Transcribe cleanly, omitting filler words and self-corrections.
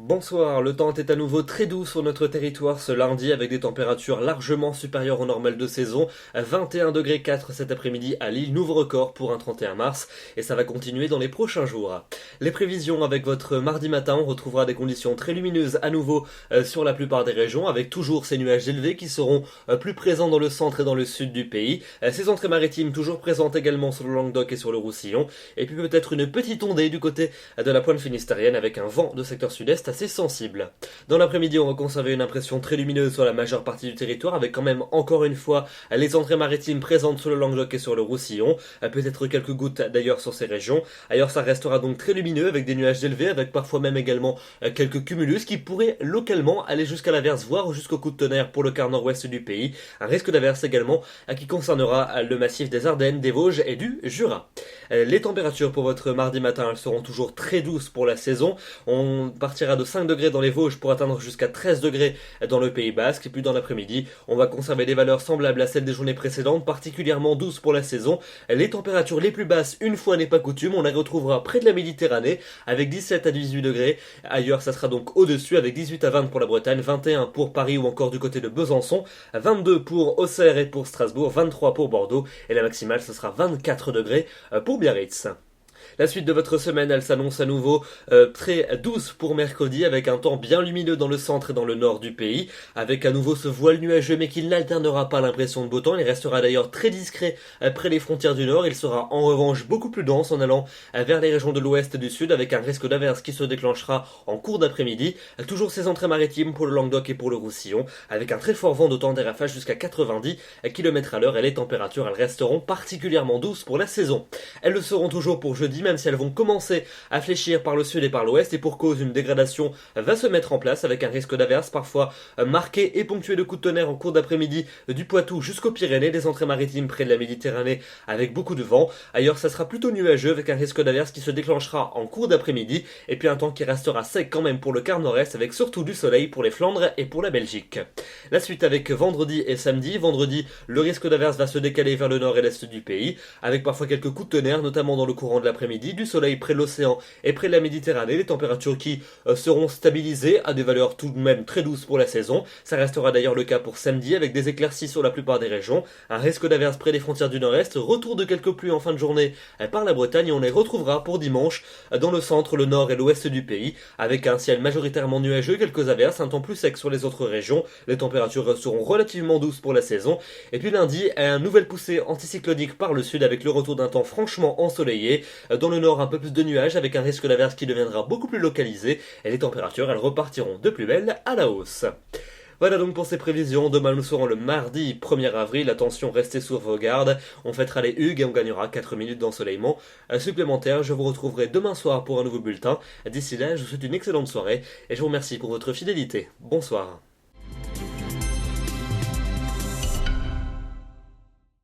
Bonsoir, le temps était à nouveau très doux sur notre territoire ce lundi avec des températures largement supérieures au normal de saison. 21 degrés 4 cet après-midi à Lille, nouveau record pour un 31 mars et ça va continuer dans les prochains jours. Les prévisions avec votre mardi matin, on retrouvera des conditions très lumineuses à nouveau sur la plupart des régions avec toujours ces nuages élevés qui seront plus présents dans le centre et dans le sud du pays. Ces entrées maritimes toujours présentes également sur le Languedoc et sur le Roussillon et puis peut-être une petite ondée du côté de la pointe finistérienne avec un vent de secteur sud-est assez sensible. Dans l'après-midi, on va conserver une impression très lumineuse sur la majeure partie du territoire, avec quand même encore une fois les entrées maritimes présentes sur le Languedoc et sur le Roussillon, peut-être quelques gouttes d'ailleurs sur ces régions. Ailleurs, ça restera donc très lumineux avec des nuages élevés, avec parfois même également quelques cumulus qui pourraient localement aller jusqu'à l'averse, voire jusqu'au coup de tonnerre pour le quart nord-ouest du pays. Un risque d'averse également qui concernera le massif des Ardennes, des Vosges et du Jura. Les températures pour votre mardi matin, elles seront toujours très douces pour la saison. On partira de 5 degrés dans les Vosges pour atteindre jusqu'à 13 degrés dans le Pays Basque. Et puis dans l'après-midi, on va conserver des valeurs semblables à celles des journées précédentes, particulièrement douces pour la saison. Les températures les plus basses, une fois n'est pas coutume, on les retrouvera près de la Méditerranée avec 17 à 18 degrés. Ailleurs, ça sera donc au-dessus avec 18 à 20 pour la Bretagne, 21 pour Paris ou encore du côté de Besançon, 22 pour Auxerre et pour Strasbourg, 23 pour Bordeaux et la maximale, ce sera 24 degrés pour Biarritz. La suite de votre semaine, elle s'annonce à nouveau très douce pour mercredi, avec un temps bien lumineux dans le centre et dans le nord du pays, avec à nouveau ce voile nuageux, mais qui n'alternera pas l'impression de beau temps. Il restera d'ailleurs très discret près des frontières du nord. Il sera en revanche beaucoup plus dense en allant vers les régions de l'ouest et du sud, avec un risque d'averse qui se déclenchera en cours d'après-midi. Toujours ces entrées maritimes pour le Languedoc et pour le Roussillon, avec un très fort vent d'autant des rafales jusqu'à 90 km à l'heure, et les températures, elles resteront particulièrement douces pour la saison. Elles le seront toujours pour jeudi, même si elles vont commencer à fléchir par le sud et par l'ouest, et pour cause, une dégradation va se mettre en place avec un risque d'averse parfois marqué et ponctué de coups de tonnerre en cours d'après-midi du Poitou jusqu'aux Pyrénées, des entrées maritimes près de la Méditerranée avec beaucoup de vent. Ailleurs, ça sera plutôt nuageux avec un risque d'averse qui se déclenchera en cours d'après-midi, et puis un temps qui restera sec quand même pour le quart nord-est avec surtout du soleil pour les Flandres et pour la Belgique. La suite avec vendredi et samedi. Vendredi, le risque d'averse va se décaler vers le nord et l'est du pays, avec parfois quelques coups de tonnerre, notamment dans le courant de l'après-midi, du soleil près de l'océan et près de la Méditerranée, les températures qui seront stabilisées à des valeurs tout de même très douces pour la saison. Ça restera d'ailleurs le cas pour samedi avec des éclaircies sur la plupart des régions, un risque d'averse près des frontières du nord-est, retour de quelques pluies en fin de journée par la Bretagne, et on les retrouvera pour dimanche dans le centre, le nord et l'ouest du pays, avec un ciel majoritairement nuageux, quelques averses, un temps plus sec sur les autres régions. Les températures seront relativement douces pour la saison. Et puis lundi, une nouvelle poussée anticyclonique par le sud avec le retour d'un temps franchement ensoleillé. Dans le nord, un peu plus de nuages avec un risque d'averse qui deviendra beaucoup plus localisé, et les températures, elles repartiront de plus belle à la hausse. Voilà donc pour ces prévisions. Demain nous serons le mardi 1er avril, attention, restez sur vos gardes, on fêtera les hugues et on gagnera 4 minutes d'ensoleillement supplémentaire. Je vous retrouverai demain soir pour un nouveau bulletin. D'ici là, je vous souhaite une excellente soirée et je vous remercie pour votre fidélité. Bonsoir.